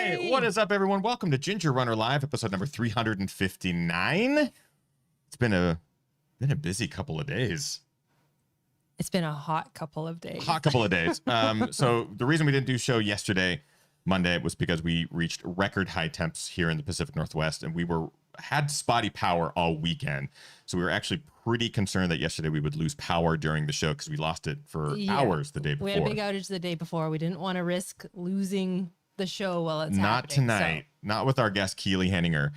Hey, what is up, everyone? Welcome to Ginger Runner Live, episode number 359. It's been a busy couple of days. It's been a hot couple of days. So the reason we didn't do show yesterday, Monday, was because we reached record high temps here in the Pacific Northwest, and we had spotty power all weekend. So we were actually pretty concerned that yesterday we would lose power during the show because we lost it for hours the day before. We had a big outage the day before. We didn't want to risk losing the show while it's not happening. Tonight, not with our guest Keely Henninger.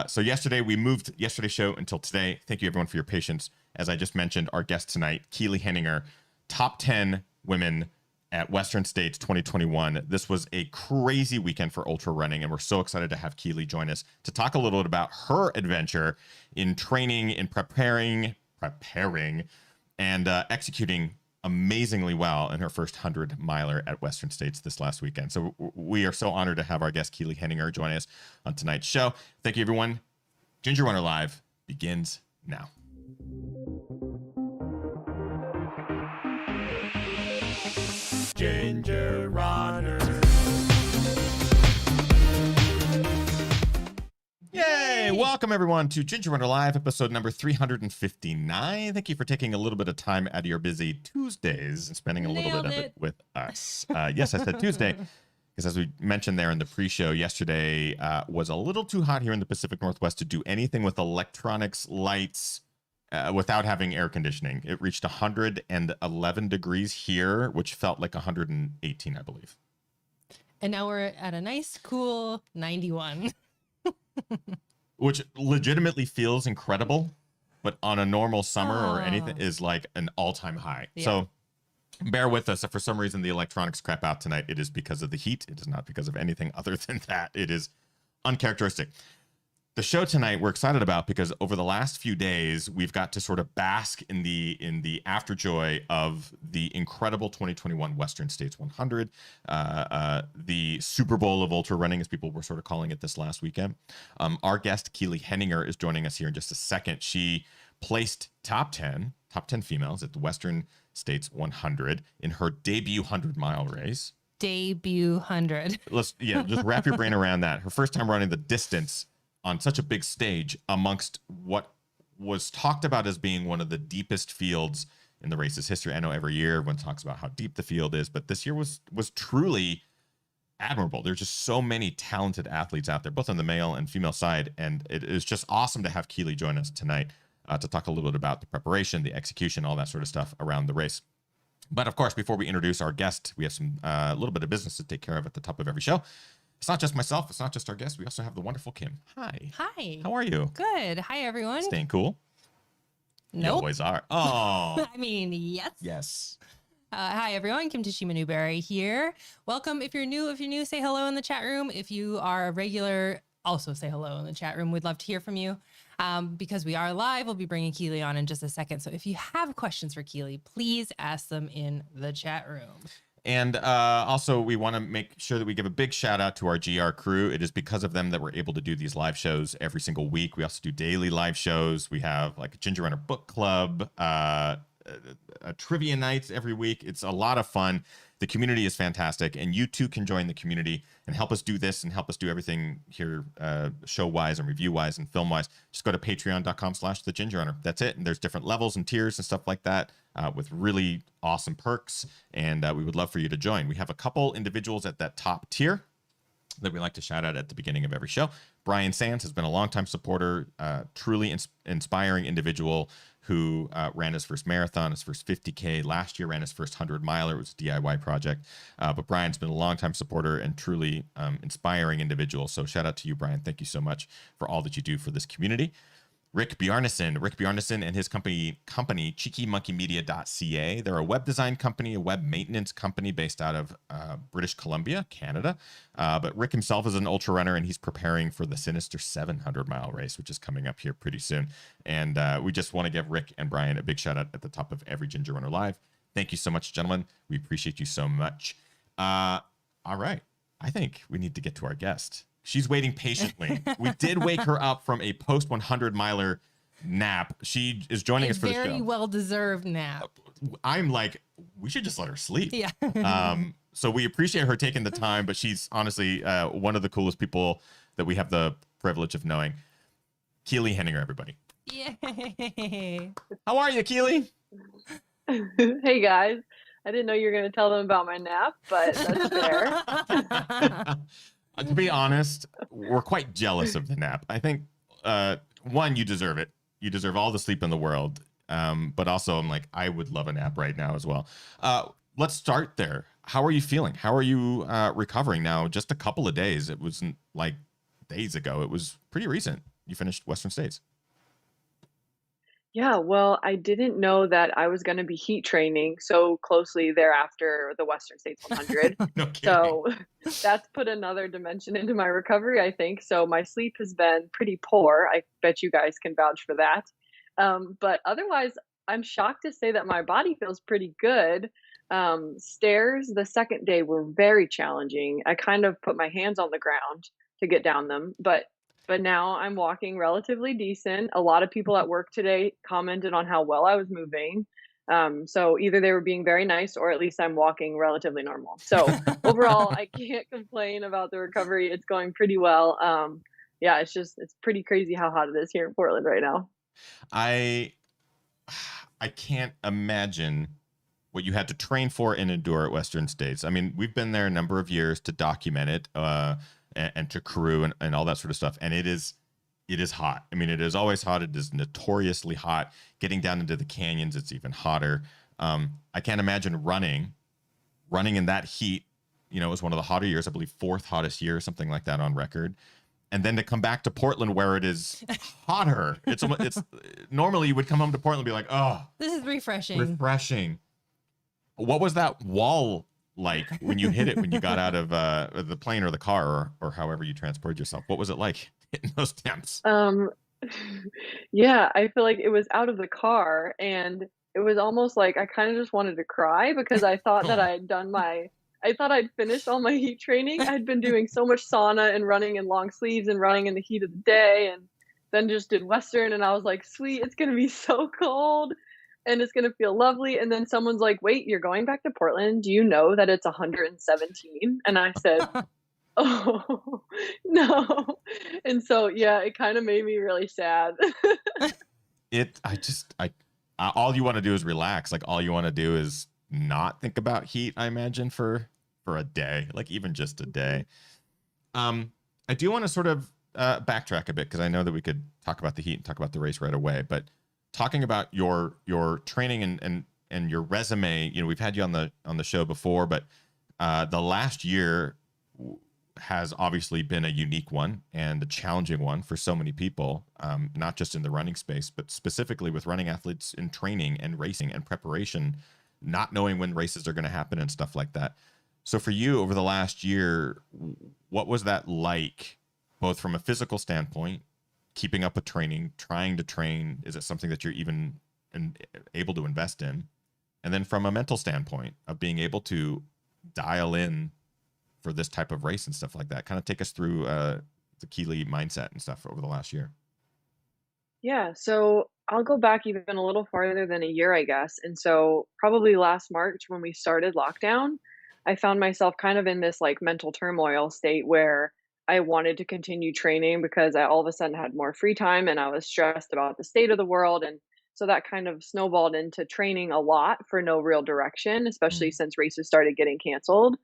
So yesterday we moved yesterday's show until today. Thank you everyone for your patience. As I just mentioned, our guest tonight, Keely Henninger, top 10 women at Western States 2021. This was a crazy weekend for ultra running, and we're so excited to have Keely join us to talk a little bit about her adventure in training, in preparing, and executing amazingly well in her first 100-miler at Western States this last weekend. So we are so honored to have our guest Keely Henninger join us on tonight's show. Thank you, everyone. Ginger Runner Live begins now. Ginger Runner. Yay! Welcome everyone to Ginger Runner Live, episode number 359. Thank you for taking a little bit of time out of your busy Tuesdays and spending a little bit of it with us. Yes, I said Tuesday, because as we mentioned there in the pre-show, yesterday was a little too hot here in the Pacific Northwest to do anything with electronics, lights, without having air conditioning. It reached 111 degrees here, which felt like 118, I believe. And now we're at a nice, cool 91. Which legitimately feels incredible, but on a normal summer or anything is like an all-time high. Yeah. So bear with us. If for some reason the electronics crap out tonight, it is because of the heat. It is not because of anything other than that. It is uncharacteristic. The show tonight we're excited about because over the last few days we've got to sort of bask in the afterjoy of the incredible 2021 Western States 100, the Super Bowl of ultra running, as people were sort of calling it this last weekend. Our guest Keely Henninger is joining us here in just a second. She placed top 10 females at the Western States 100 in her debut 100-mile race. Debut 100. Just wrap your brain around that. Her first time running the distance on such a big stage amongst what was talked about as being one of the deepest fields in the race's history. I know every year everyone talks about how deep the field is, but this year was truly admirable. There's just so many talented athletes out there, both on the male and female side, and it is just awesome to have Keely join us tonight to talk a little bit about the preparation, the execution, all that sort of stuff around the race. But of course, before we introduce our guest, we have some a little bit of business to take care of at the top of every show. It's not just myself. It's not just our guest. We also have the wonderful Kim. Hi. Hi. How are you? Good. Hi, everyone. Staying cool? Nope. You always are. Oh. I mean, yes. Yes. Hi, everyone. Kim Tashima Newberry here. Welcome. If you're new, say hello in the chat room. If you are a regular, also say hello in the chat room. We'd love to hear from you. Because we are live, we'll be bringing Keely on in just a second. So if you have questions for Keely, please ask them in the chat room. And also, we want to make sure that we give a big shout out to our GR crew. It is because of them that we're able to do these live shows every single week. We also do daily live shows. We have like a Ginger Runner book club, a trivia nights every week. It's a lot of fun. The community is fantastic, and you too can join the community and help us do this and help us do everything here show-wise and review-wise and film-wise. Just go to patreon.com/thegingerrunner. That's it, and there's different levels and tiers and stuff like that with really awesome perks, and we would love for you to join. We have a couple individuals at that top tier that we like to shout out at the beginning of every show. Brian Sands has been a longtime supporter, truly inspiring individual who ran his first marathon, his first 50K. Last year ran his first 100-miler. It was a DIY project. But Brian's been a longtime supporter and truly inspiring individual. So shout out to you, Brian. Thank you so much for all that you do for this community. Rick Bjarnason and his company cheekymonkeymedia.ca. They're a web design company, a web maintenance company based out of British Columbia, Canada. But Rick himself is an ultra runner, and he's preparing for the Sinister 700-mile race, which is coming up here pretty soon. And we just want to give Rick and Brian a big shout out at the top of every Ginger Runner Live. Thank you so much, gentlemen. We appreciate you so much. All right. I think we need to get to our guest. She's waiting patiently. We did wake her up from a post 100-miler nap. She is joining us for the show. Very well-deserved nap. I'm like, we should just let her sleep. Yeah. So we appreciate her taking the time, but she's honestly one of the coolest people that we have the privilege of knowing. Keely Henninger, everybody. Yay. How are you, Keely? Hey guys, I didn't know you were going to tell them about my nap, but that's fair. To be honest, we're quite jealous of the nap. I think, one, you deserve it. You deserve all the sleep in the world. But also, I'm like, I would love a nap right now as well. Let's start there. How are you feeling? How are you recovering now? Just a couple of days. It wasn't like days ago. It was pretty recent. You finished Western States. Yeah, well, I didn't know that I was going to be heat training so closely thereafter the Western States 100. No kidding. So that's put another dimension into my recovery, I think. So my sleep has been pretty poor. I bet you guys can vouch for that. But otherwise, I'm shocked to say that my body feels pretty good. Stairs the second day were very challenging. I kind of put my hands on the ground to get down them, but now I'm walking relatively decent. A lot of people at work today commented on how well I was moving. So either they were being very nice or at least I'm walking relatively normal. So overall, I can't complain about the recovery. It's going pretty well. Yeah, it's pretty crazy how hot it is here in Portland right now. I I can't imagine what you had to train for and endure at Western States. I mean, we've been there a number of years to document it, and to crew and all that sort of stuff. And it is hot. I mean, it is always hot. It is notoriously hot. Getting down into the canyons, it's even hotter. I can't imagine running in that heat. You know, it was one of the hotter years, I believe, fourth hottest year, something like that on record. And then to come back to Portland where it is hotter. It's normally you would come home to Portland and be like, oh, This is refreshing. refreshing. What was that wall like when you hit it when you got out of the plane or the car or however you transported yourself? What was it like hitting those temps? Um, yeah, I feel like it was out of the car and it was almost like I kind of just wanted to cry because I thought that Oh, I thought I'd finished all my heat training. I'd been doing so much sauna and running in long sleeves and running in the heat of the day and then just did Western and I was like, sweet, it's gonna be so cold and it's gonna feel lovely. And then someone's like, wait, you're going back to Portland. Do you know that it's 117? And I said, oh, no. And so, yeah, it kind of made me really sad. All you want to do is relax. Like all you want to do is not think about heat, I imagine, for a day, like even just a day. I do want to sort of backtrack a bit because I know that we could talk about the heat and talk about the race right away, but talking about your training and your resume, you know, we've had you on the show before, but the last year has obviously been a unique one and a challenging one for so many people, not just in the running space, but specifically with running athletes in training and racing and preparation, not knowing when races are going to happen and stuff like that. So for you over the last year, what was that like, both from a physical standpoint, keeping up with training, trying to train? Is it something that you're even able to invest in? And then from a mental standpoint of being able to dial in for this type of race and stuff like that, kind of take us through the Keely mindset and stuff over the last year. Yeah, so I'll go back even a little farther than a year, I guess. And so probably last March when we started lockdown, I found myself kind of in this like mental turmoil state where I wanted to continue training because I all of a sudden had more free time and I was stressed about the state of the world. And so that kind of snowballed into training a lot for no real direction, especially Mm. since races started getting canceled.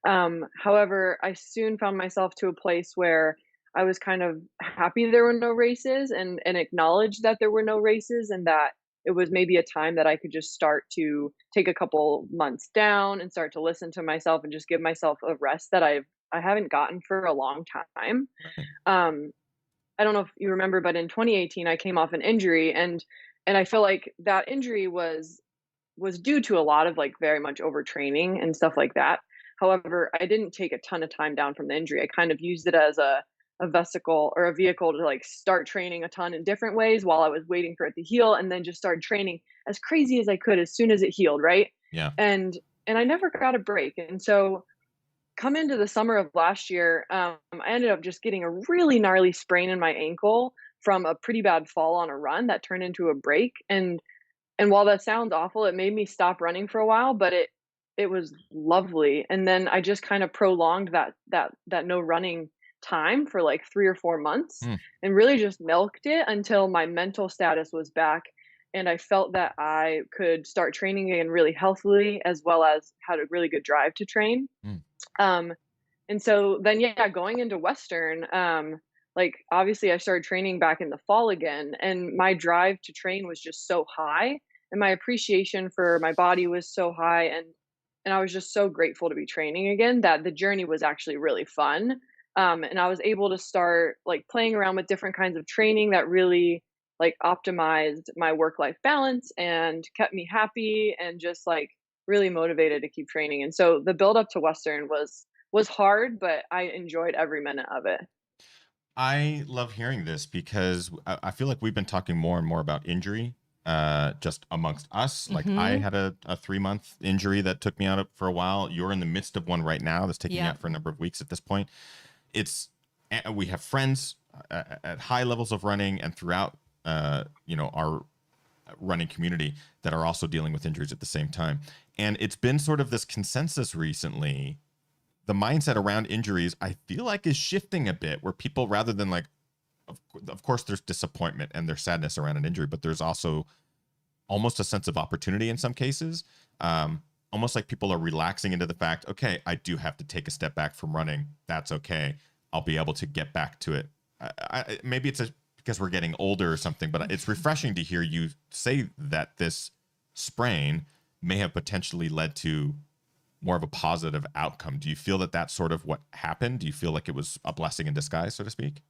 However, I soon found myself to a place where I was kind of happy there were no races and acknowledged that there were no races and that it was maybe a time that I could just start to take a couple months down and start to listen to myself and just give myself a rest that I haven't gotten for a long time. Right. Um, I don't know if you remember, but in 2018 I came off an injury and I feel like that injury was due to a lot of like very much overtraining and stuff like that. However, I didn't take a ton of time down from the injury. I kind of used it as a vesicle or a vehicle to like start training a ton in different ways while I was waiting for it to heal and then just started training as crazy as I could as soon as it healed, right? Yeah. And I never got a break. And so come into the summer of last year, I ended up just getting a really gnarly sprain in my ankle from a pretty bad fall on a run that turned into a break. And while that sounds awful, it made me stop running for a while, but it was lovely, and then I just kind of prolonged that no running time for, like, 3 or 4 months, Hmm. and really just milked it until my mental status was back, and I felt that I could start training again really healthily, as well as had a really good drive to train. Hmm. Um, and so then, yeah, going into Western, like, obviously I started training back in the fall again, and my drive to train was just so high, and my appreciation for my body was so high, and I was just so grateful to be training again that the journey was actually really fun. And I was able to start like playing around with different kinds of training that really like optimized my work life balance and kept me happy and just like really motivated to keep training. And so the build up to Western was hard, but I enjoyed every minute of it. I love hearing this because I feel like we've been talking more and more about injury just amongst us. Like I Mm-hmm. had a 3 month injury that took me out for a while. You're in the midst of one right now that's taking you Yeah. out for a number of weeks at this point. It's we have friends at high levels of running and throughout our running community that are also dealing with injuries at the same time. And it's been sort of this consensus recently. The mindset around injuries, I feel like, is shifting a bit where people, rather than like, of course, there's disappointment and there's sadness around an injury, but there's also almost a sense of opportunity in some cases. Almost like people are relaxing into the fact, okay, I do have to take a step back from running. That's okay. I'll be able to get back to it. Maybe it's because we're getting older or something, but it's refreshing to hear you say that this sprain may have potentially led to more of a positive outcome. Do you feel that that's sort of what happened? Do you feel like it was a blessing in disguise, so to speak?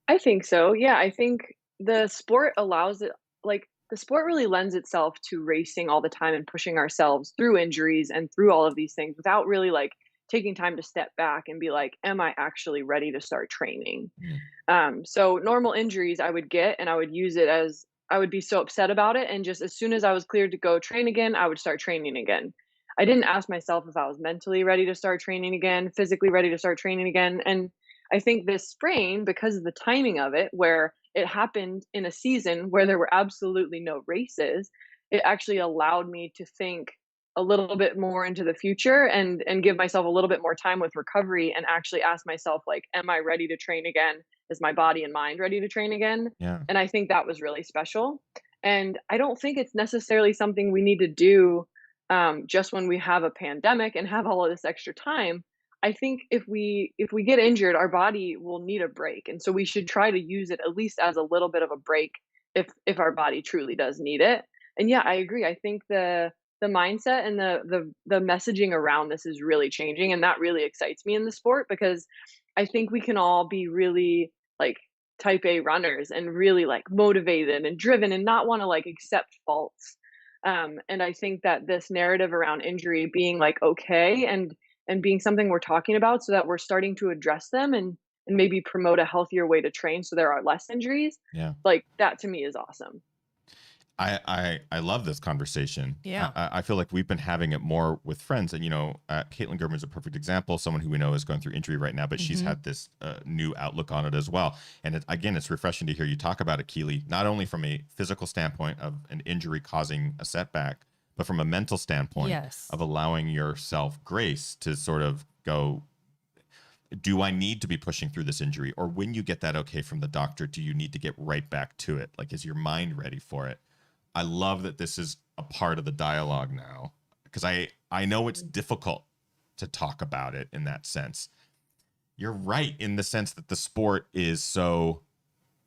I think so. Yeah, I think the sport allows it like the sport really lends itself to racing all the time and pushing ourselves through injuries and through all of these things without really like taking time to step back and be like, am I actually ready to start training? Mm, So normal injuries I would get and I would use it as I would be so upset about it. And just as soon as I was cleared to go train again, I would start training again. I didn't ask myself if I was mentally ready to start training again, physically ready to start training again. And I think this sprain, because of the timing of it, where it happened in a season where there were absolutely no races, it actually allowed me to think a little bit more into the future and give myself a little bit more time with recovery and actually ask myself like, am I ready to train again? Is my body and mind ready to train again? yeah. And I think that was really special. And I don't think it's necessarily something we need to do just when we have a pandemic and have all of this extra time. I think if we get injured, our body will need a break, and so we should try to use it at least as a little bit of a break if our body truly does need it. And yeah, I agree. I think the mindset and the messaging around this is really changing, and that really excites me in the sport because I think we can all be really like type A runners and really like motivated and driven and not want to like accept faults. And I think that this narrative around injury being like okay and being something we're talking about so that we're starting to address them and maybe promote a healthier way to train so there are less injuries, Yeah. like that to me is awesome. I love this conversation. Yeah. I feel like we've been having it more with friends, and Caitlin German is a perfect example. Someone who we know is going through injury right now, but she's Mm-hmm. had this new outlook on it as well. And again, it's refreshing to hear you talk about it, Keely, not only from a physical standpoint of an injury causing a setback, but from a mental standpoint Yes. of allowing yourself grace to sort of go, do I need to be pushing through this injury? Or when you get that okay from the doctor, do you need to get right back to it? Like, is your mind ready for it? I love that this is a part of the dialogue now because I know it's difficult to talk about it in that sense. You're right in the sense that the sport is so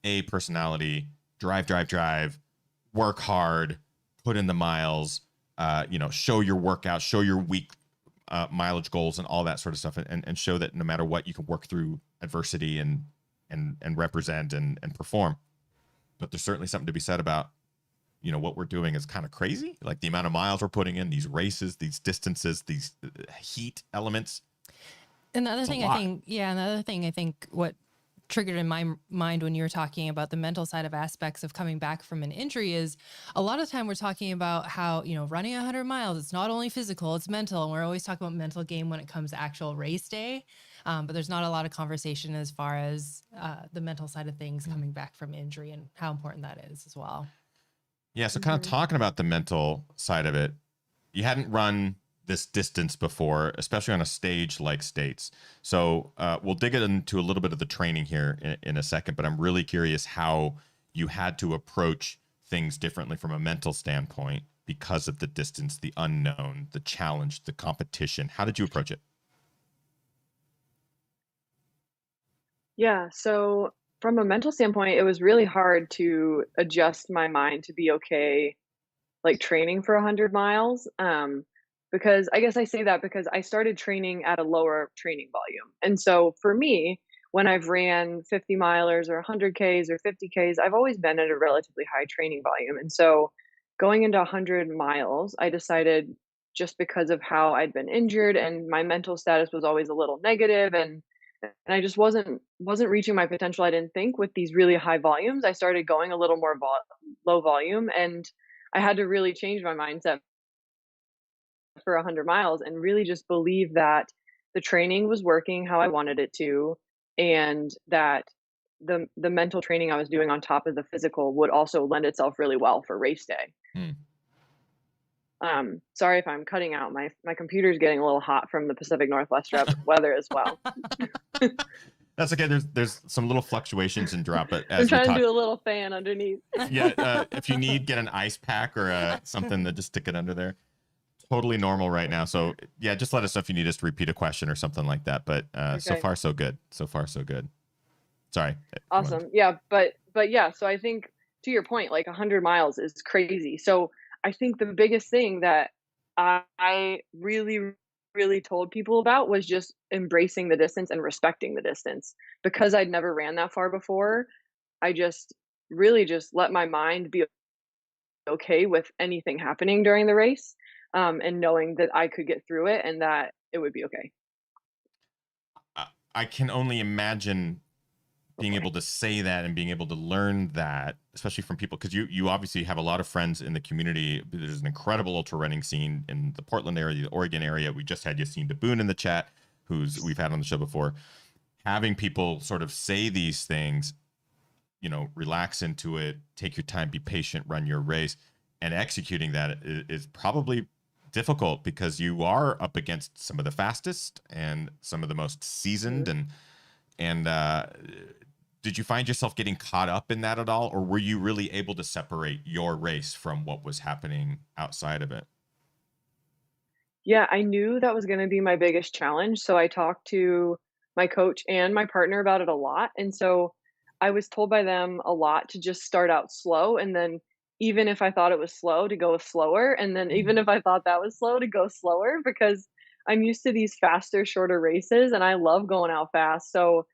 a personality, drive, work hard, put in the miles, show your workout, show your week mileage goals and all that sort of stuff, and show that no matter what, you can work through adversity and represent and perform. But there's certainly something to be said about what we're doing is kind of crazy. Like the amount of miles we're putting in, these races, these distances, these heat elements. Another It's a thing I lot. think, yeah, another thing I think what triggered in my mind when you were talking about the mental side of aspects of coming back from an injury is a lot of time we're talking about how, running 100 miles, it's not only physical, it's mental. And we're always talking about mental game when it comes to actual race day. But there's not a lot of conversation as far as the mental side of things coming back from injury and how important that is as well. Yeah. So kind of Mhm. talking about the mental side of it, you hadn't run this distance before, especially on a stage like States. So we'll dig into a little bit of the training here in a second, but I'm really curious how you had to approach things differently from a mental standpoint because of the distance, the unknown, the challenge, the competition. How did you approach it? Yeah, so from a mental standpoint, it was really hard to adjust my mind to be okay, like, training for 100 miles, because I guess I say that because I started training at a lower training volume, and so for me, when I've ran 50 milers or 100 Ks or 50 Ks, I've always been at a relatively high training volume, and so going into 100 miles, I decided just because of how I'd been injured and my mental status was always a little negative and I just wasn't reaching my potential, I didn't think, with these really high volumes. I started going a little more low volume, and I had to really change my mindset for 100 miles and really just believe that the training was working how I wanted it to, and that the mental training I was doing on top of the physical would also lend itself really well for race day. Hmm. Sorry if I'm cutting out. My computer's getting a little hot from the Pacific Northwest weather as well. That's okay. There's some little fluctuations and drop, but I'm as we trying to talk, do a little fan underneath. yeah, if you need, get an ice pack or something to just stick it under there. Totally normal right now. So yeah, just let us know if you need us to repeat a question or something like that. But so Okay. far so good. So far so good. Sorry. Awesome. Yeah, but yeah, so I think to your point, like 100 miles is crazy. So I think the biggest thing that I really, really told people about was just embracing the distance and respecting the distance. Because I'd never ran that far before, I just really just let my mind be okay with anything happening during the race, and knowing that I could get through it and that it would be okay. I can only imagine being Hopefully. able to say that and being able to learn that, especially from people, because you obviously have a lot of friends in the community. There's an incredible ultra running scene in the Portland area, the Oregon area. We just had Yassine Daboon in the chat, who's we've had on the show before. Having people sort of say these things, relax into it, take your time, be patient, run your race, and executing that is probably difficult because you are up against some of the fastest and some of the most seasoned Mhm. and did you find yourself getting caught up in that at all, or were you really able to separate your race from what was happening outside of it? Yeah, I knew that was gonna be my biggest challenge, so I talked to my coach and my partner about it a lot, and so I was told by them a lot to just start out slow, and then even if I thought it was slow, to go slower, and then Mm, even if I thought that was slow, to go slower because I'm used to these faster, shorter races, and I love going out fast, so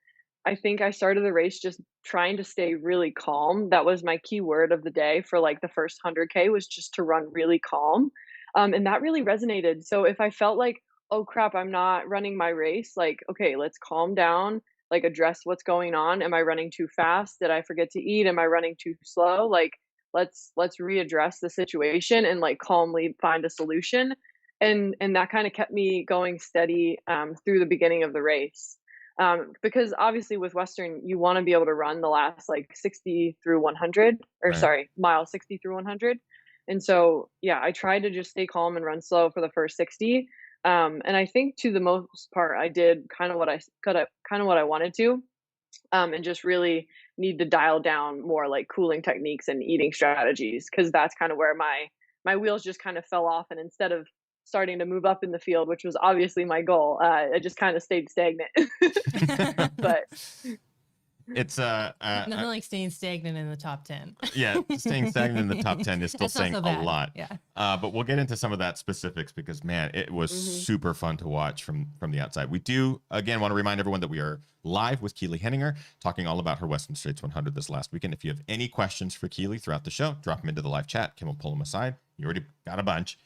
I think I started the race just trying to stay really calm. That was my key word of the day for, like, the first 100K was just to run really calm. And that really resonated. So if I felt like, "Oh crap, I'm not running my race," like, "Okay, let's calm down, like, address what's going on. Am I running too fast? Did I forget to eat? Am I running too slow? Like, let's readdress the situation and, like, calmly find a solution." And that kinda kept me going steady, through the beginning of the race. Because obviously with Western, you wanna be able to run the last, like, 60 through 100, or right. sorry, mile 60 through 100. And so, yeah, I tried to just stay calm and run slow for the first 60. And I think to the most part, I did kind of what I wanted to, and just really need to dial down more like cooling techniques and eating strategies because that's kind of where my wheels just kind of fell off. And instead of starting to move up in the field, which was obviously my goal, it just kind of stayed stagnant. But It's Nothing like staying stagnant in the top 10. yeah, staying stagnant in the top 10 is still That's not saying so a bad. lot. Yeah. But we'll get into some of that specifics because man, it was mhm. super fun to watch from the outside. We do again want to remind everyone that we are live with Keely Henninger talking all about her Western States 100 this last weekend. If you have any questions for Keely throughout the show, drop them into the live chat. Kim will pull them aside. You already got a bunch.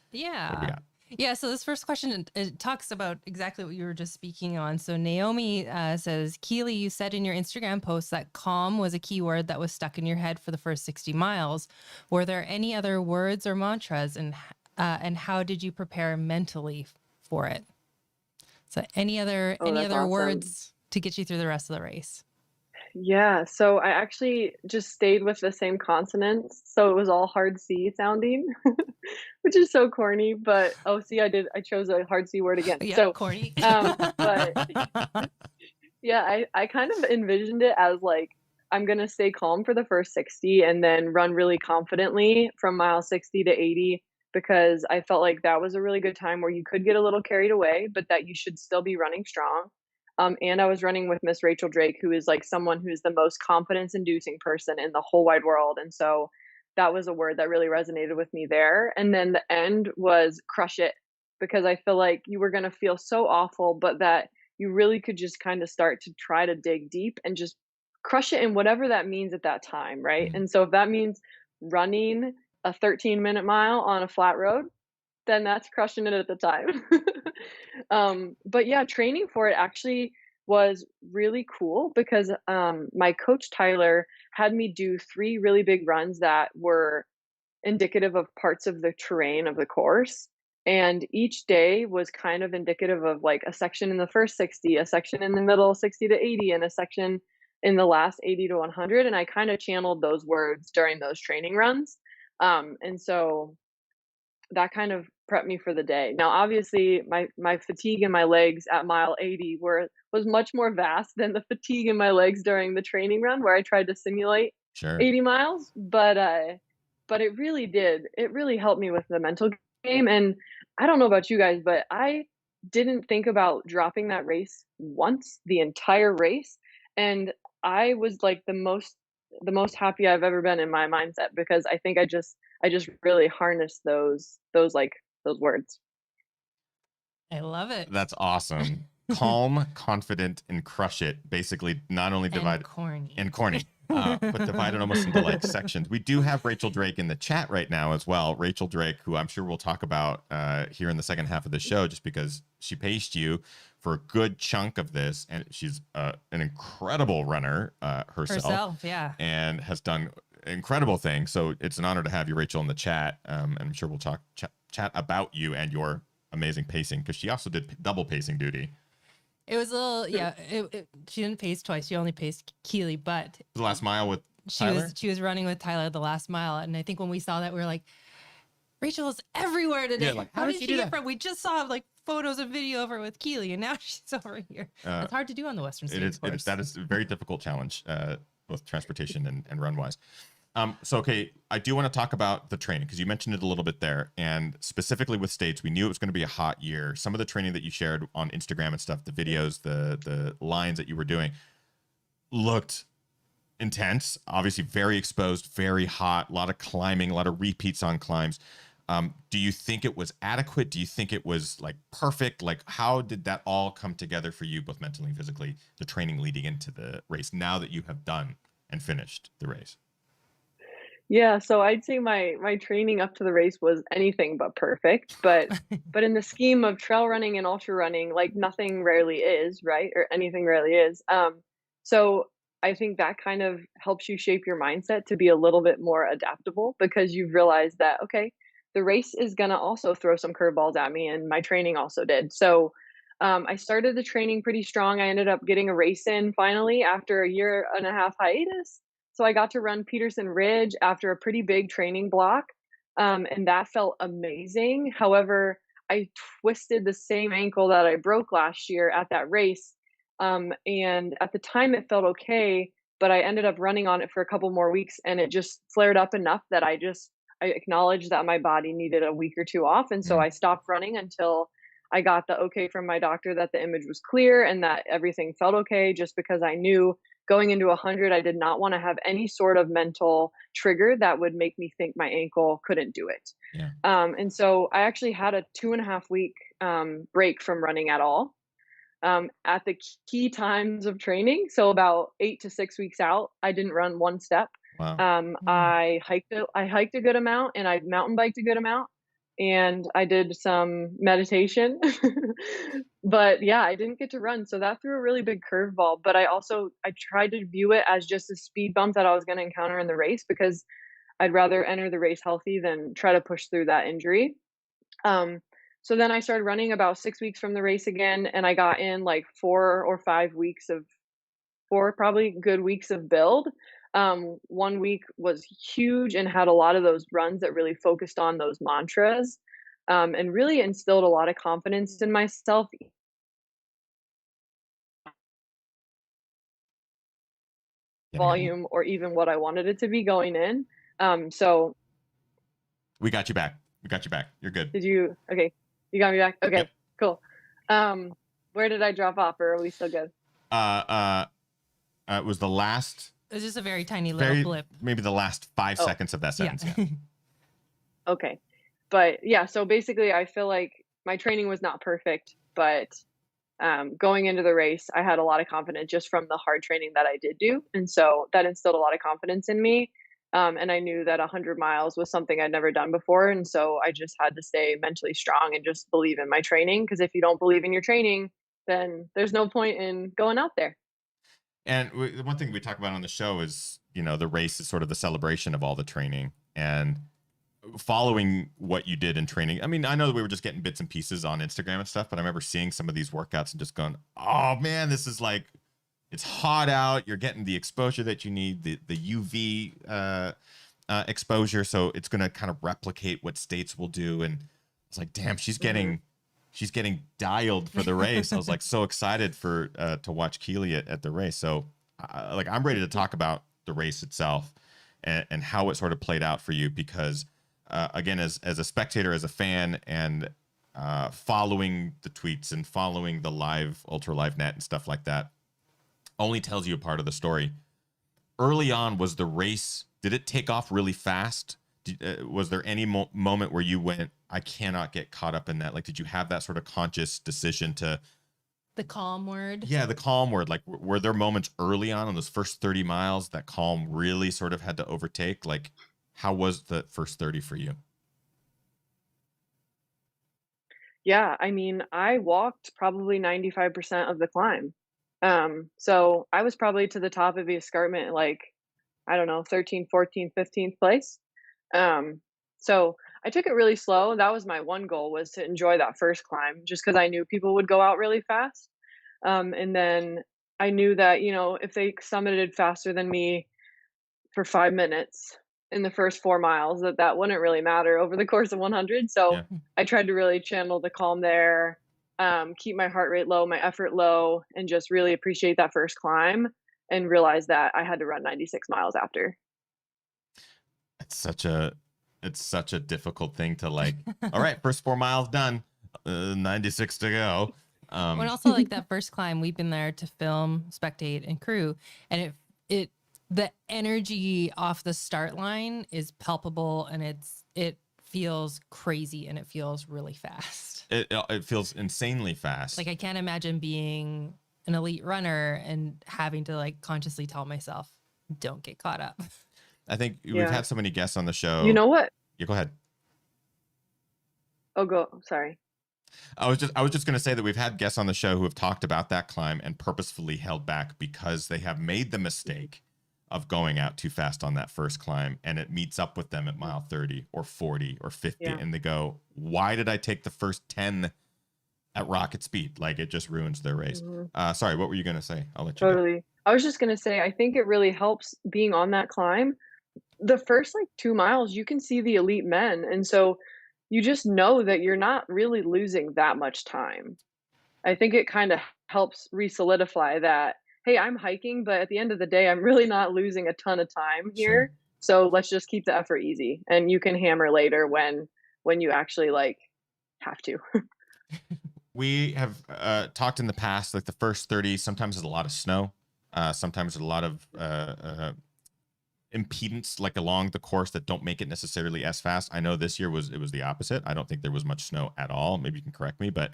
What do we Yeah. got? Yeah, so this first question it talks about exactly what you were just speaking on. So Naomi says, Keely, you said in your Instagram post that calm was a keyword that was stuck in your head for the first 60 miles. Were there any other words or mantras, and how did you prepare mentally for it? So any Oh, that's other awesome. words to get you through the rest of the race? Yeah, so I actually just stayed with the same consonants, so it was all hard C sounding, which is so corny, but oh, see, I chose a hard C word again. Yep, So, corny. but yeah, I kind of envisioned it as like I'm gonna stay calm for the first 60 and then run really confidently from mile 60 to 80 because I felt like that was a really good time where you could get a little carried away, but that you should still be running strong. And I was running with Miss Rachel Drake, who is like someone who's the most confidence inducing person in the whole wide world. And so that was a word that really resonated with me there. And then the end was crush it because I feel like you were going to feel so awful, but that you really could just kind of start to try to dig deep and just crush it in whatever that means at that time, right? Mm. And so if that means running a 13-minute mile on a flat road, then that's crushing it at the time. But yeah, training for it actually was really cool because my coach Tyler had me do 3 really big runs that were indicative of parts of the terrain of the course. And each day was kind of indicative of like a section in the first 60, a section in the middle 60 to 80, and a section in the last 80 to 100. And I kind of channeled those words during those training runs. And so that kind of prepped me for the day. Now, obviously, my fatigue in my legs at mile 80 was much more vast than the fatigue in my legs during the training run where I tried to simulate Sure. 80 miles, but it really did. It really helped me with the mental game. And I don't know about you guys, but I didn't think about dropping that race once the entire race. And I was like the most happy I've ever been in my mindset because I just really harnessed those words. I love it. That's awesome. Calm, confident, and crush it. Basically, not only divide And corny. and corny, but divided almost into like sections. We do have Rachel Drake in the chat right now as well. Rachel Drake, who I'm sure we'll talk about here in the second half of the show, just because she paced you for a good chunk of this, and she's an incredible runner herself, Yeah. and has done incredible things. So it's an honor to have you, Rachel, in the chat. And I'm sure we'll chat about you and your amazing pacing, because she also did double pacing duty. It was a little, yeah. She didn't pace twice. She only paced Keely, but The last mile with Tyler? she was running with Tyler the last mile, and I think when we saw that, we were like, Rachel is everywhere today. Yeah, like, how did she get from? We just saw like photos and video of her with Keely, and now she's over here. It's hard to do on the Western States. That is a very difficult challenge, both transportation and run wise. So, okay, I do want to talk about the training because you mentioned it a little bit there. And specifically with states, we knew it was going to be a hot year. Some of the training that you shared on Instagram and stuff, the videos, the lines that you were doing looked intense, obviously very exposed, very hot, a lot of climbing, a lot of repeats on climbs. Do you think it was adequate? Do you think it was like perfect? Like, how did that all come together for you, both mentally and physically, the training leading into the race, now that you have done and finished the race? Yeah, so I'd say my training up to the race was anything but perfect, but in the scheme of trail running and ultra running, like nothing rarely is, right? Or anything rarely is. So I think that kind of helps you shape your mindset to be a little bit more adaptable because you've realized that okay, the race is gonna also throw some curveballs at me, and my training also did. So I started the training pretty strong. I ended up getting a race in finally after a year and a half hiatus. So I got to run Peterson Ridge after a pretty big training block, and that felt amazing. However, I twisted the same ankle that I broke last year at that race, and at the time it felt okay, but I ended up running on it for a couple more weeks, and it just flared up enough that I acknowledged that my body needed a week or two off, and so Mm. I stopped running until I got the okay from my doctor that the image was clear and that everything felt okay. Just because I knew going into 100, I did not want to have any sort of mental trigger that would make me think my ankle couldn't do it. Yeah. And so I actually had a 2.5 week break from running at all at the key times of training. So about 8 to 6 weeks out, I didn't run one step. Wow. I hiked a good amount and I mountain biked a good amount and I did some meditation. But yeah, I didn't get to run. So that threw a really big curveball. But I tried to view it as just a speed bump that I was going to encounter in the race because I'd rather enter the race healthy than try to push through that injury. Um, so then I started running about 6 weeks from the race again, and I got in like 4 or 5 weeks of 4 probably good weeks of build. One week was huge and had a lot of those runs that really focused on those mantras, and really instilled a lot of confidence in myself. Getting a little- Volume or even what I wanted it to be going in. So We got you back. We got you back. You're good. did you okay, you got me back? Yep. Okay, cool. Where did I drop off, or are we still good? It was the last, It was just a very tiny little blip. maybe the last 5 Oh. seconds of that sentence. Yeah. Yeah. Okay. But yeah, so basically I feel like my training was not perfect, but going into the race, I had a lot of confidence just from the hard training that I did do. And so that instilled a lot of confidence in me. And I knew that 100 miles was something I'd never done before. And so I just had to stay mentally strong and just believe in my training. Because if you don't believe in your training, then there's no point in going out there. And the one thing we talk about on the show is, the race is sort of the celebration of all the training. And following what you did in training, I mean, I know that we were just getting bits and pieces on Instagram and stuff, but I remember seeing some of these workouts and just going, oh man, this is like, it's hot out. You're getting the exposure that you need, the UV exposure. So it's going to kind of replicate what States will do. And it's like, damn, she's getting dialed for the race. I was like so excited to watch Keely at the race. So I'm ready to talk about the race itself and how it sort of played out for you, because again, as a spectator, as a fan, and following the tweets and following the ultra live net and stuff like that only tells you a part of the story. Early on, was the race, did it take off really fast? Was there any moment where you went, I cannot get caught up in that? Like, did you have that sort of conscious decision to... The calm word? Yeah, the calm word. Like, were there moments early on in those first 30 miles that calm really sort of had to overtake? Like, how was the first 30 for you? Yeah, I mean, I walked probably 95% of the climb. So I was probably to the top of the escarpment, like, I don't know, 13th, 14th, 15th place. So I took it really slow. That was my one goal, was to enjoy that first climb, just because I knew people would go out really fast. And then I knew that, if they summited faster than me for 5 minutes in the first 4 miles, that wouldn't really matter over the course of 100. So Yeah. I tried to really channel the calm there, keep my heart rate low, my effort low, and just really appreciate that first climb and realize that I had to run 96 miles after. It's such a difficult thing to like, all right, first 4 miles done, 96 to go. And also like that first climb, we've been there to film, spectate, and crew, and the energy off the start line is palpable, and it feels crazy, and it feels really fast. It feels insanely fast. Like, I can't imagine being an elite runner and having to like consciously tell myself, don't get caught up. I think we've Yeah. had so many guests on the show. You know what? Yeah, go ahead. Oh, go. Sorry. I was just going to say that we've had guests on the show who have talked about that climb and purposefully held back because they have made the mistake of going out too fast on that first climb, and it meets up with them at mile 30 or 40 or 50, Yeah. and they go, why did I take the first 10 at rocket speed? Like, it just ruins their race. Mhm. Sorry, what were you going to say? I'll let you go. Totally. I was just gonna say, I think it really helps being on that climb. The first like 2 miles, you can see the elite men, and so you just know that you're not really losing that much time. I think it kind of helps re-solidify that, hey, I'm hiking, but at the end of the day, I'm really not losing a ton of time here. Sure. So let's just keep the effort easy, and you can hammer later when you actually like have to. We have talked in the past, like the first 30, sometimes there's a lot of snow. Sometimes there's a lot of impedance, like along the course, that don't make it necessarily as fast. I know this year it was the opposite. I don't think there was much snow at all. Maybe you can correct me, but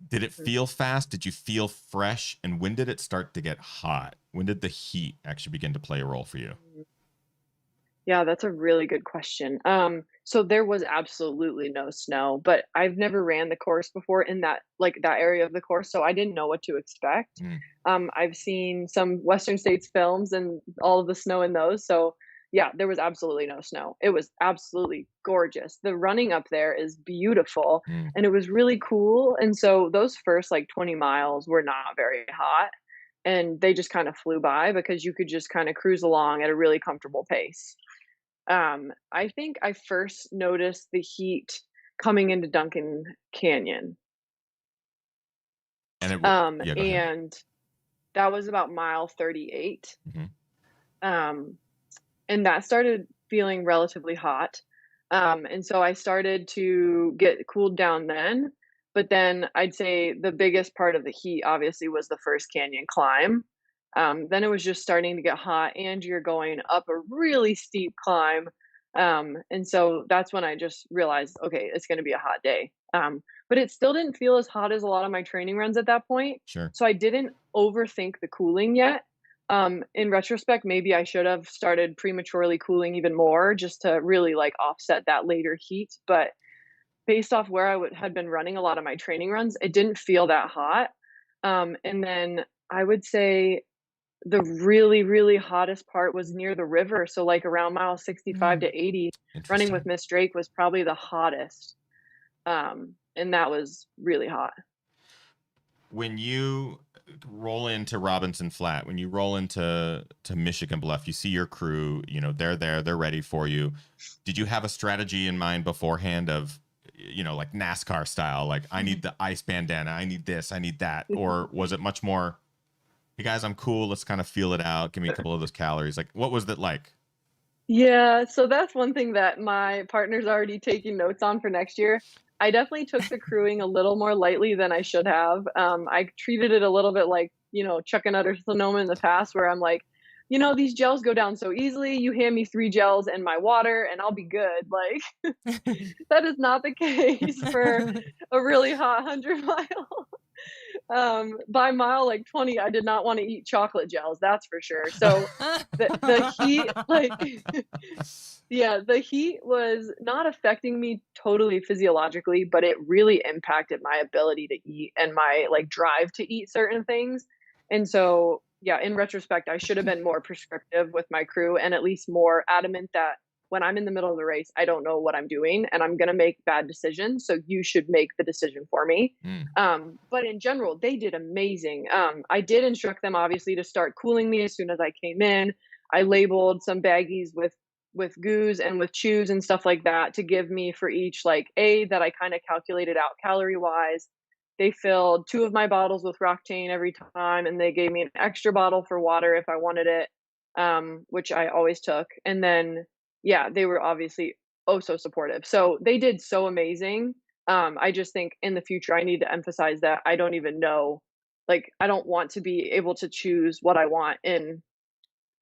did it feel fast? Did you feel fresh? And when did it start to get hot? When did the heat actually begin to play a role for you? Yeah, that's a really good question. So there was absolutely no snow, but I've never ran the course before in that area of the course, so I didn't know what to expect. Mm. I've seen some Western States films and all of the snow in those, so yeah, there was absolutely no snow. It was absolutely gorgeous. The running up there is beautiful, Mm. and it was really cool. And so those first like 20 miles were not very hot. and they just kind of flew by because you could just kind of cruise along at a really comfortable pace. I think I first noticed the heat coming into Duncan Canyon. And yeah, go ahead. And that was about mile 38. Mhm. Um, and that started feeling relatively hot. And so I started to get cooled down then. But then I'd say the biggest part of the heat obviously was the first canyon climb. Then it was just starting to get hot, and you're going up a really steep climb. And so that's when I just realized, okay, it's going to be a hot day. But it still didn't feel as hot as a lot of my training runs at that point. Sure. So I didn't overthink the cooling yet. In retrospect, maybe I should have started prematurely cooling even more just to really like offset that later heat. But based off where had been running a lot of my training runs, it didn't feel that hot. And then I would say the really, really hottest part was near the river. So like around mile 65 to 80, running with Interesting. Miss Drake was probably the hottest. And that was really hot. When you roll into Robinson Flat, when you roll into Michigan Bluff, you see your crew, you know, they're there, they're ready for you. Did you have a strategy in mind beforehand of, you know, like NASCAR style, like I need the ice bandana, I need this, I need that? Or was it much more, hey guys, I'm cool, let's kind of feel it out, give me a couple of those calories? Like, what was that like? Yeah, so that's one thing that my partner's already taking notes on for next year. I definitely took the crewing a little more lightly than I should have. I treated it a little bit like, you know, Chuck and Utter Sonoma in the past, where I'm like, you know, these gels go down so easily. You hand me 3 gels and my water, and I'll be good. Like, that is not the case for a really hot 100 mile. By mile like 20, I did not want to eat chocolate gels, that's for sure. So the heat, like, yeah, the heat was not affecting me totally physiologically, but it really impacted my ability to eat and my like drive to eat certain things. And so, yeah, in retrospect, I should have been more prescriptive with my crew and at least more adamant that when I'm in the middle of the race, I don't know what I'm doing and I'm going to make bad decisions. So you should make the decision for me. Mm. But in general, they did amazing. I did instruct them obviously to start cooling me as soon as I came in. I labeled some baggies with goos and with chews and stuff like that to give me for each like that I kind of calculated out calorie wise. They filled 2 of my bottles with Roctane every time, and they gave me an extra bottle for water if I wanted it, which I always took. And then, yeah, they were obviously oh so supportive. So they did so amazing. I just think in the future I need to emphasize that I don't even know, like I don't want to be able to choose what I want in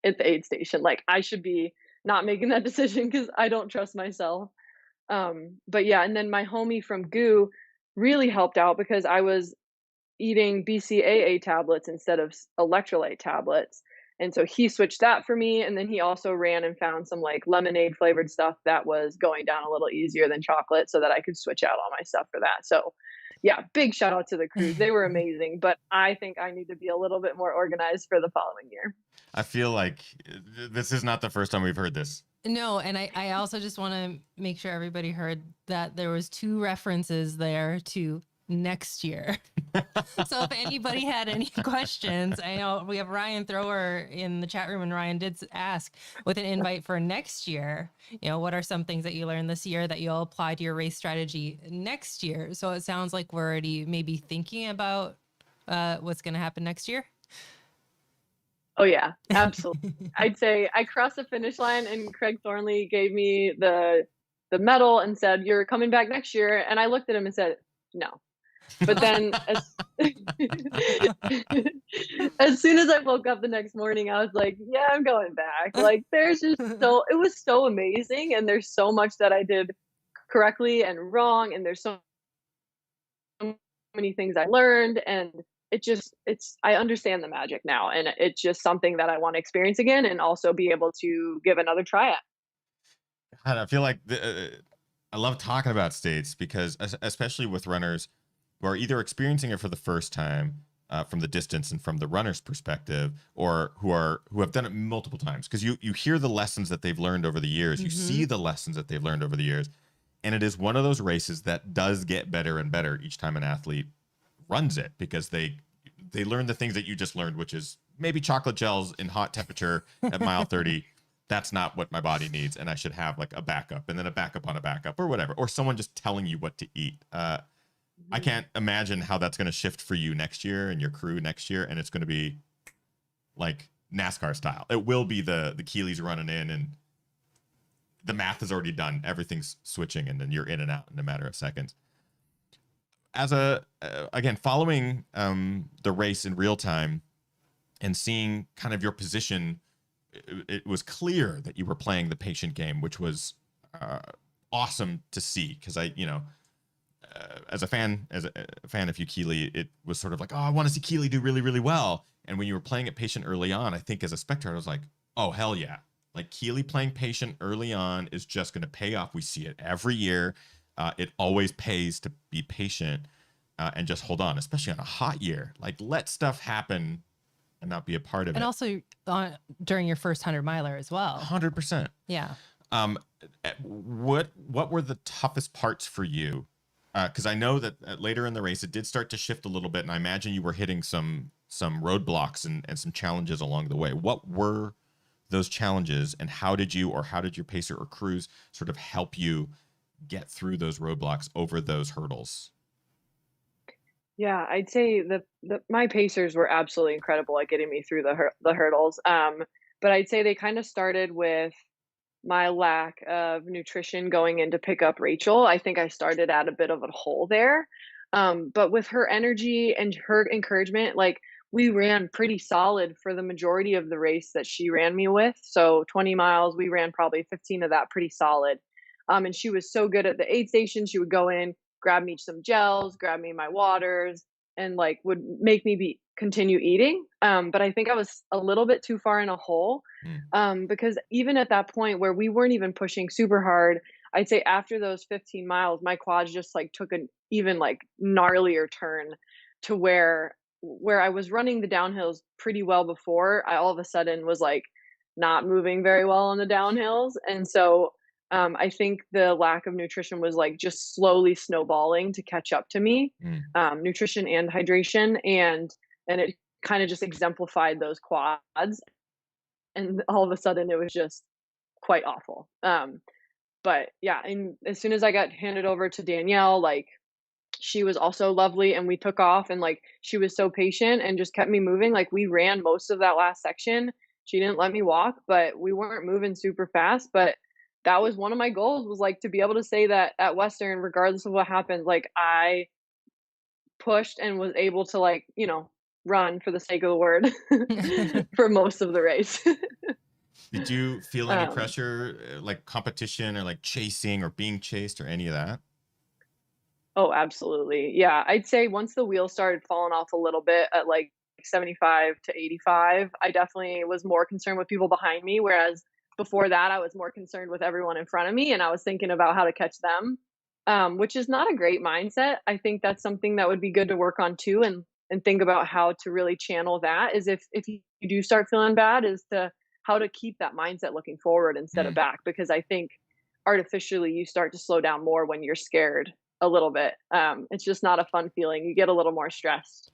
at the aid station. Like I should be not making that decision because I don't trust myself. But yeah, and then my homie from Goo really helped out because I was eating BCAA tablets instead of electrolyte tablets. And so he switched that for me. And then he also ran and found some like lemonade flavored stuff that was going down a little easier than chocolate so that I could switch out all my stuff for that. So yeah, big shout out to the crews. They were amazing, but I think I need to be a little bit more organized for the following year. I feel like this is not the first time we've heard this. No, and I also just want to make sure everybody heard that there was 2 references there to next year. So if anybody had any questions, I know we have Ryan Thrower in the chat room, and Ryan did ask with an invite for next year, you know, what are some things that you learned this year that you'll apply to your race strategy next year? So it sounds like we're already maybe thinking about what's going to happen next year. Oh yeah, absolutely. I'd say I crossed the finish line and Craig Thornley gave me the medal and said, "You're coming back next year." And I looked at him and said, "No." But then as soon as I woke up the next morning, I was like, "Yeah, I'm going back." Like there's just it was so amazing, and there's so much that I did correctly and wrong, and there's so many things I learned, and I understand the magic now, and it's just something that I want to experience again and also be able to give another try at. God, I feel like I love talking about states because especially with runners who are either experiencing it for the first time from the distance and from the runner's perspective, or who have done it multiple times, because you hear the lessons that they've learned over the years, you see the lessons that they've learned over the years, and it is one of those races that does get better and better each time an athlete runs it, because they they learn the things that you just learned, which is maybe chocolate gels in hot temperature at mile 30. That's not what my body needs, and I should have like a backup, and then a backup on a backup, or whatever, or someone just telling you what to eat. I Mhm. can't imagine how that's going to shift for you next year and your crew next year, and it's going to be like NASCAR style. It will be the Keelys running in, and the math is already done. Everything's switching, and then you're in and out in a matter of seconds. As a again, following the race in real time and seeing kind of your position, it was clear that you were playing the patient game, which was uh, awesome to see. Because as a fan of you, Keely, it was sort of like, oh, I want to see Keely do really, really well. And when you were playing it patient early on, I think as a spectator, I was like, oh, hell yeah. Like Keely playing patient early on is just going to pay off. We see it every year. It always pays to be patient and just hold on, especially on a hot year. Like let stuff happen and not be a part of And it. also during your first 100 miler as well. 100%. Yeah. What were the toughest parts for you? Because I know that later in the race, it did start to shift a little bit, and I imagine you were hitting some roadblocks and some challenges along the way. What were those challenges, and how did your pacer or crews sort of help you get through those roadblocks, over those hurdles? Yeah, I'd say my pacers were absolutely incredible at getting me through the hurdles. But I'd say they kind of started with my lack of nutrition going in to pick up Rachel. I think I started at a bit of a hole there. But with her energy and her encouragement, like we ran pretty solid for the majority of the race that she ran me with. So 20 miles, we ran probably 15 of that pretty solid. And she was so good at the aid station. She would go in, grab me some gels, grab me my waters, and like would make me continue eating. But I think I was a little bit too far in a hole, Mm, because even at that point where we weren't even pushing super hard, I'd say after those 15 miles, my quads just like took an even like gnarlier turn to where I was running the downhills pretty well before. I all of a sudden was like not moving very well on the downhills, and so I think the lack of nutrition was like just slowly snowballing to catch up to me, mm. nutrition and hydration, and it kind of just exemplified those quads, and all of a sudden it was just quite awful. But yeah, and as soon as I got handed over to Danielle, like she was also lovely and we took off, and like she was so patient and just kept me moving. Like we ran most of that last section. She didn't let me walk, but we weren't moving super fast. But that was one of my goals, was like to be able to say that at Western, regardless of what happened, like I pushed and was able to like, run for the sake of the word for most of the race. Did you feel any um pressure, like competition or like chasing or being chased or any of that? Oh, absolutely. Yeah, I'd say once the wheels started falling off a little bit at like 75 to 85, I definitely was more concerned with people behind me. Whereas before that, I was more concerned with everyone in front of me and I was thinking about how to catch them, which is not a great mindset. I think that's something that would be good to work on too, and think about how to really channel that. Is if you do start feeling bad, is to how to keep that mindset looking forward instead of Mm, back, because I think artificially you start to slow down more when you're scared a little bit. It's just not a fun feeling. You get a little more stressed.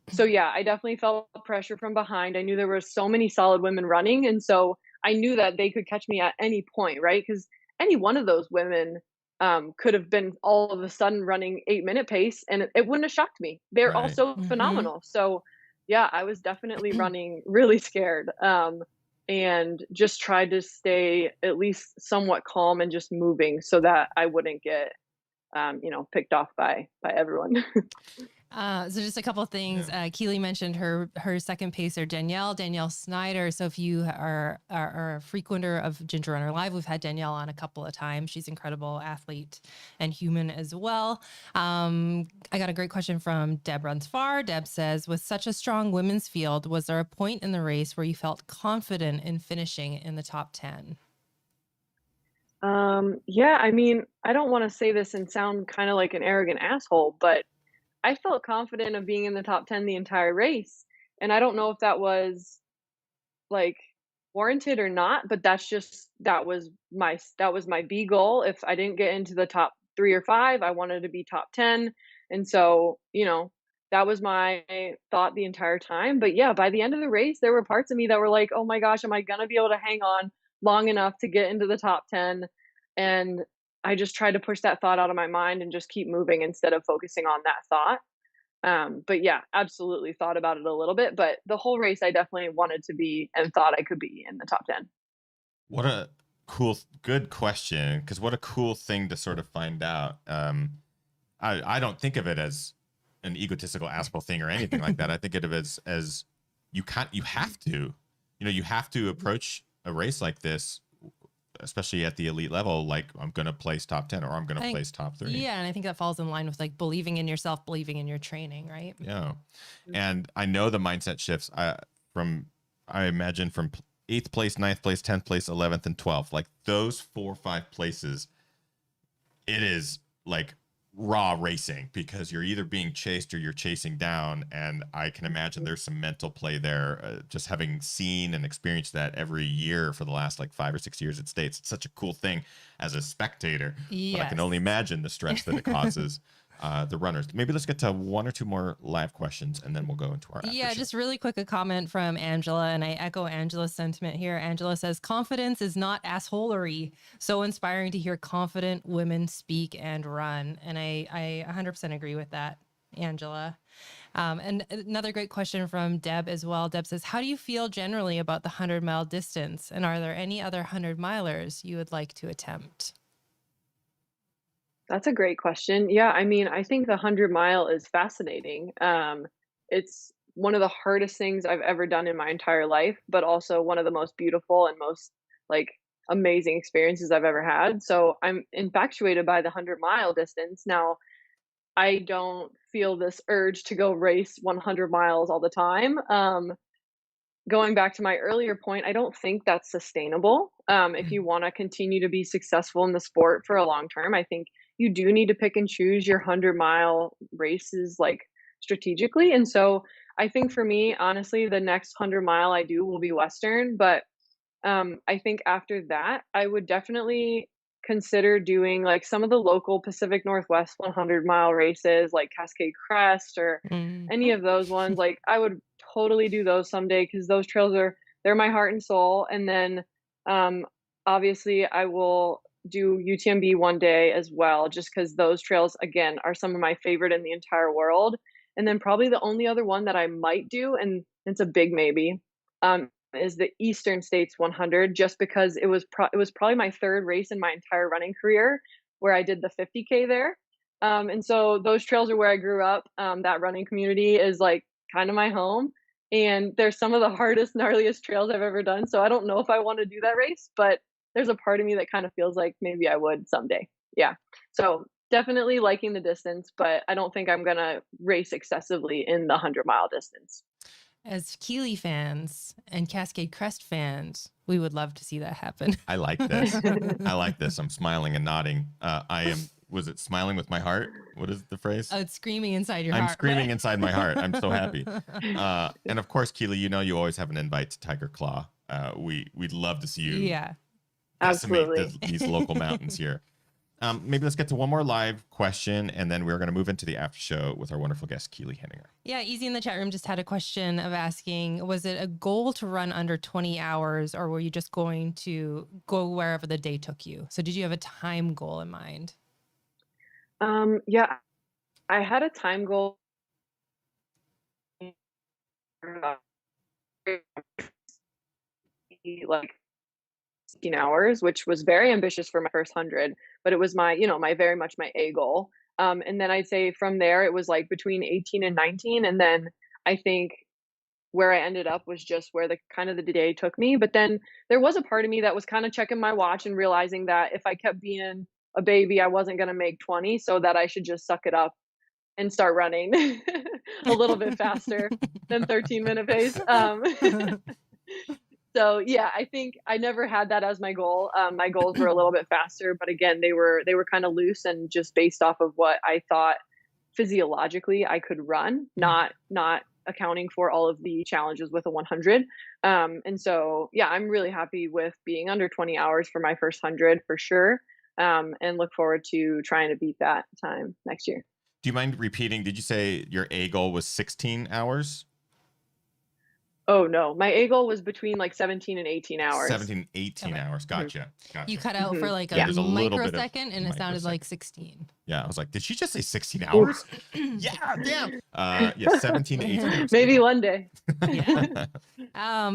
So yeah, I definitely felt pressure from behind. I knew there were so many solid women running, and so I knew that they could catch me at any point, right? Because any one of those women could have been all of a sudden running 8-minute pace, and it wouldn't have shocked me. They're all right. so Hmm. phenomenal. So yeah, I was definitely running really scared. And just tried to stay at least somewhat calm and just moving so that I wouldn't get picked off by everyone. So just a couple of things. Yeah. Keely mentioned her second pacer, Danielle Snyder. So if you are a frequenter of Ginger Runner Live, we've had Danielle on a couple of times. She's an incredible athlete and human as well. I got a great question from Deb Runs Far. Deb says, with such a strong women's field, was there a point in the race where you felt confident in finishing in the top 10? Yeah, I mean, I don't want to say this and sound kind of like an arrogant asshole, but I felt confident of being in the top 10 the entire race. And I don't know if that was like warranted or not, but that was my B goal. If I didn't get into the top 3 or 5, I wanted to be top 10. And so, that was my thought the entire time. But yeah, by the end of the race, there were parts of me that were like, "Oh my gosh, am I gonna be able to hang on long enough to get into the top 10?" And I just tried to push that thought out of my mind and just keep moving instead of focusing on that thought. But yeah, absolutely thought about it a little bit, but the whole race I definitely wanted to be and thought I could be in the top 10. What a good question. Because what a cool thing to sort of find out. I don't think of it as an egotistical asshole thing or anything like that. I think of it as you have to, you have to approach a race like this, especially at the elite level, like I'm going to place top 10 or I'm going to place top 3. Yeah. And I think that falls in line with like believing in yourself, believing in your training, right? Yeah. And I know the mindset shifts I imagine from 8th place, 9th place, 10th place, 11th, and 12th, like those 4 or 5 places, it is like raw racing because you're either being chased or you're chasing down. And I can imagine there's some mental play there, just having seen and experienced that every year for the last like 5 or 6 years at States. It's such a cool thing as a spectator, but I can only imagine the stress that it causes the runners. Maybe let's get to 1 or 2 more live questions and then we'll go into our after show. Just really quick, a comment from Angela, and I echo Angela's sentiment here. Angela says, confidence is not assholery. So inspiring to hear confident women speak and run. And I 100% agree with that, Angela. And another great question from Deb as well. Deb says, how do you feel generally about the 100-mile distance? And are there any other 100-milers you would like to attempt? That's a great question. Yeah, I mean, I think the 100-mile is fascinating. It's one of the hardest things I've ever done in my entire life, but also one of the most beautiful and most like amazing experiences I've ever had. So I'm infatuated by the 100-mile distance. Now, I don't feel this urge to go race 100 miles all the time. Going back to my earlier point, I don't think that's sustainable. If you want to continue to be successful in the sport for a long term, I think you do need to pick and choose your 100-mile races like strategically. And so I think for me, honestly, the next 100-mile I do will be Western. But I think after that, I would definitely consider doing like some of the local Pacific Northwest 100-mile races, like Cascade Crest or any of those ones. Like I would totally do those someday because those trails they're my heart and soul. And then obviously I will do UTMB one day as well, just because those trails again are some of my favorite in the entire world. And then probably the only other one that I might do, and it's a big maybe, is the Eastern States 100, just because it was probably my third race in my entire running career where I did the 50K there. And so those trails are where I grew up. That running community is like kind of my home, and there's some of the hardest, gnarliest trails I've ever done. So I don't know if I want to do that race, but there's a part of me that kind of feels like maybe I would someday. Yeah. So definitely liking the distance, but I don't think I'm gonna race excessively in the 100-mile distance. As Keely fans and Cascade Crest fans, we would love to see that happen. I like this. I like this. I'm smiling and nodding. Was it smiling with my heart? What is the phrase? Oh, it's screaming inside your heart. I'm screaming inside my heart. I'm so happy. And of course, Keely, you always have an invite to Tiger Claw. We'd love to see you decimate these local mountains here. Maybe let's get to one more live question, and then we're going to move into the after show with our wonderful guest, Keely Henninger. Yeah, Easy in the chat room just had a question of asking, was it a goal to run under 20 hours, or were you just going to go wherever the day took you? So did you have a time goal in mind? Yeah, I had a time goal. Like 16 hours, which was very ambitious for my first 100, but it was my very much my A goal. And then I'd say from there, it was like between 18 and 19. And then I think where I ended up was just where the kind of the day took me. But then there was a part of me that was kind of checking my watch and realizing that if I kept being a baby, I wasn't going to make 20, so that I should just suck it up and start running a little bit faster than 13-minute pace. So yeah, I think I never had that as my goal. My goals were a little bit faster, but again, they were kind of loose and just based off of what I thought physiologically I could run, not accounting for all of the challenges with a 100. And so yeah, I'm really happy with being under 20 hours for my first 100 for sure. And look forward to trying to beat that time next year. Do you mind repeating? Did you say your A goal was 16 hours? Oh no, my A goal was between like 17 and 18 hours. 17, 18 Okay. hours. Gotcha. You Gotcha. cut out for like Yeah, a there's a little bit of microsecond and it sounded like 16. Yeah, I was like, did she just say 16 Oof. hours? Yeah, damn. Yeah, 17 to 18 hours. Maybe one day. Yeah.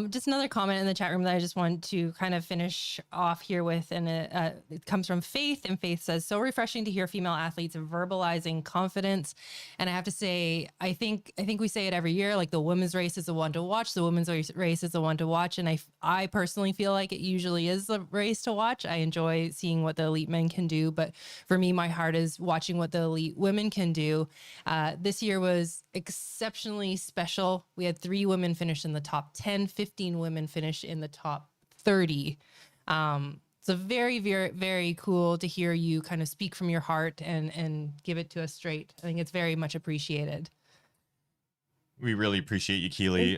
Just another comment in the chat room that I just want to kind of finish off here with, and it comes from Faith, and Faith says, so refreshing to hear female athletes verbalizing confidence. And I have to say, I think we say it every year, like the women's race is the one to watch, the women's race is the one to watch, and I personally feel like it usually is the race to watch. I enjoy seeing what the elite men can do, but for me, my heart is watching what the elite women can do. This year was exceptionally special. We had 3 women finish in the top 10, 15 women finish in the top 30. So very, very, very cool to hear you kind of speak from your heart and give it to us straight. I think it's very much appreciated. We really appreciate you, Keely,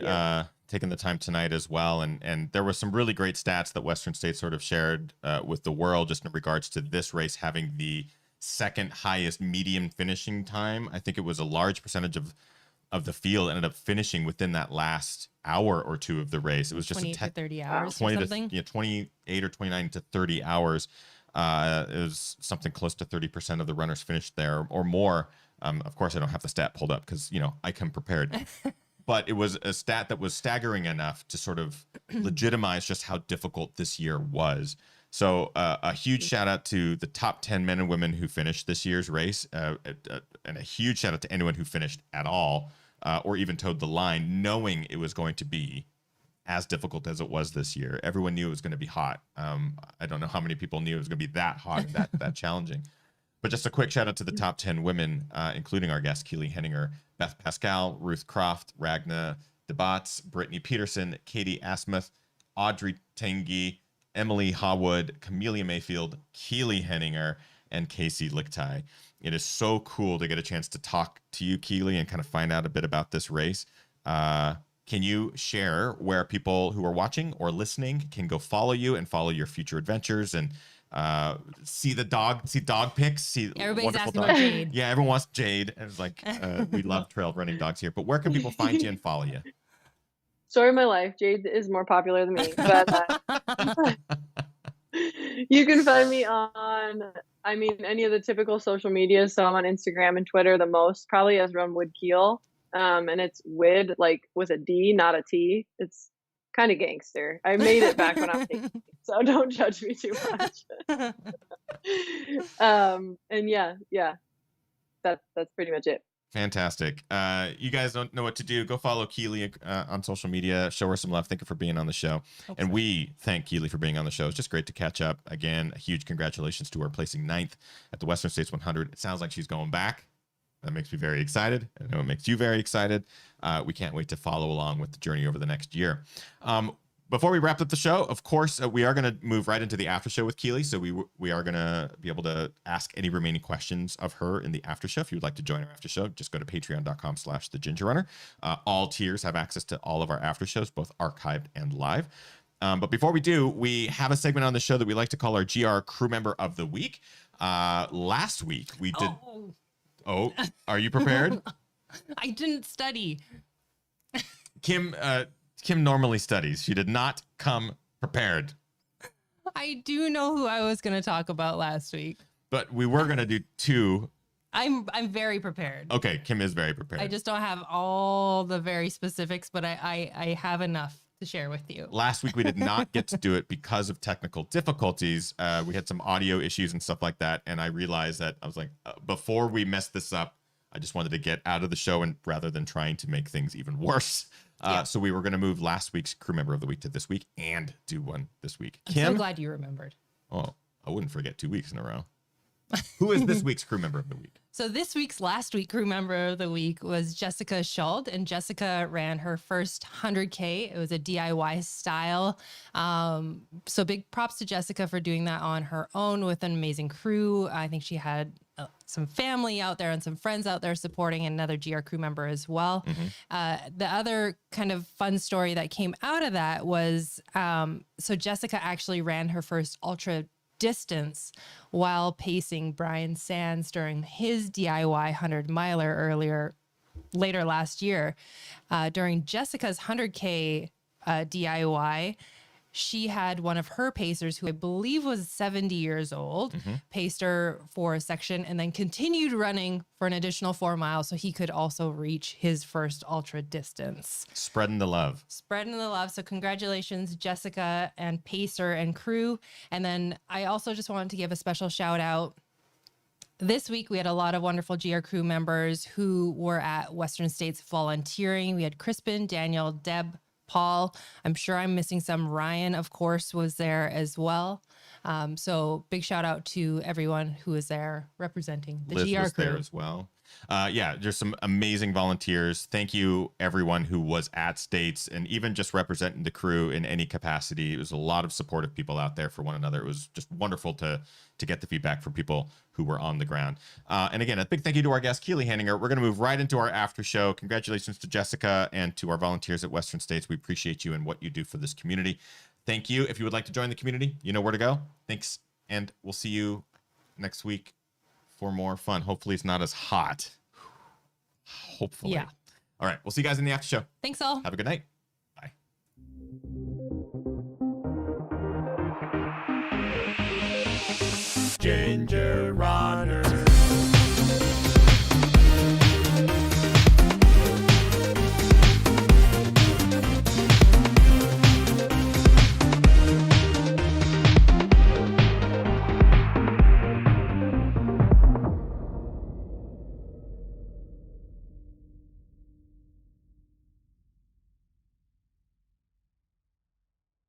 taking the time tonight as well. And there were some really great stats that Western States sort of shared with the world just in regards to this race having the second highest median finishing time. I think it was a large percentage of the field ended up finishing within that last hour or two of the race. It was just 28 to 30 hours 20 or something. to 28 or 29 to 30 hours. It was something close to 30% of the runners finished there or more. Of course, I don't have the stat pulled up because, I come prepared. But it was a stat that was staggering enough to sort of legitimize just how difficult this year was. So a huge shout out to the top 10 men and women who finished this year's race, and a huge shout out to anyone who finished at all or even towed the line, knowing it was going to be as difficult as it was this year. Everyone knew it was going to be hot. I don't know how many people knew it was going to be that hot and that challenging. But just a quick shout out to the top 10 women, including our guest, Keely Henninger, Beth Pascal, Ruth Croft, Ragna DeBatz, Brittany Peterson, Katie Asmuth, Audrey Tengi, Emily Hawood, Camelia Mayfield, Keely Henninger, and Casey Lichtai. It is so cool to get a chance to talk to you, Keely, and kind of find out a bit about this race. Can you share where people who are watching or listening can go follow you and follow your future adventures and see dog pics, see Everybody's asking dogs. about Jade. Yeah, everyone wants Jade. And it's like, we love trail running dogs here, but where can people find you and follow you? Story of my life. Jade is more popular than me, but you can find me on, any of the typical social media. So I'm on Instagram and Twitter the most, probably as Run Wood Keel. And it's Wid, like with a D, not a T. It's kind of gangster. I made it back when I was 18, so don't judge me too much. And yeah, that's pretty much it. Fantastic. You guys don't know what to do. Go follow Keely on social media. Show her some love. Thank you for being on the show. And we thank Keely for being on the show. It's just great to catch up. Again, a huge congratulations to her placing 9th at the Western States 100. It sounds like she's going back. That makes me very excited. I know it makes you very excited. We can't wait to follow along with the journey over the next year. Before we wrap up the show, of course, we are going to move right into the after show with Keely. So we are going to be able to ask any remaining questions of her in the after show. If you'd like to join our after show, just go to patreon.com/thegingerrunner. All tiers have access to all of our after shows, both archived and live. But before we do, we have a segment on the show that we like to call our GR Crew Member of the Week. Last week, we did... Oh, are you prepared? I didn't study. Kim normally studies. She did not come prepared. I do know who I was going to talk about last week. But we were going to do 2. I'm very prepared. Okay, Kim is very prepared. I just don't have all the very specifics, but I have enough to share with you. Last week we did not get to do it because of technical difficulties. We had some audio issues and stuff like that, and I realized that I was like, before we mess this up, I just wanted to get out of the show, and rather than trying to make things even worse. So we were going to move last week's Crew Member of the Week to this week and do one this week. I'm Kim, so glad you remembered. Oh, I wouldn't forget 2 weeks in a row. Who is this week's Crew Member of the Week? So last week Crew Member of the Week was Jessica Schuld, and Jessica ran her first 100K. It was a DIY style. So big props to Jessica for doing that on her own with an amazing crew. I think she had some family out there and some friends out there supporting, another GR crew member as well. The other kind of fun story that came out of that was, so Jessica actually ran her first ultra distance while pacing Brian Sands during his DIY 100 miler later last year. During Jessica's 100K DIY, she had one of her pacers, who I believe was 70 years old, paced her for a section and then continued running for an additional 4 miles so he could also reach his first ultra distance. Spreading the love. Spreading the love. So congratulations, Jessica and pacer and crew. And then I also just wanted to give a special shout out. This week, we had a lot of wonderful GR crew members who were at Western States volunteering. We had Crispin, Daniel, Deb, Paul. I'm sure I'm missing some. Ryan, of course, was there as well. So big shout out to everyone who was there representing the Liz GR was crew. there as well. Yeah, there's some amazing volunteers. Thank you, everyone who was at States and even just representing the crew in any capacity. It was a lot of supportive people out there for one another. It was just wonderful to get the feedback from people who were on the ground. And again, a big thank you to our guest, Keely Henninger. We're going to move right into our after show. Congratulations to Jessica and to our volunteers at Western States. We appreciate you and what you do for this community. Thank you. If you would like to join the community, you know where to go. Thanks. And we'll see you next week for more fun. Hopefully it's not as hot. Hopefully. Yeah. All right. We'll see you guys in the after show. Thanks all. Have a good night. Bye. Ginger Runner.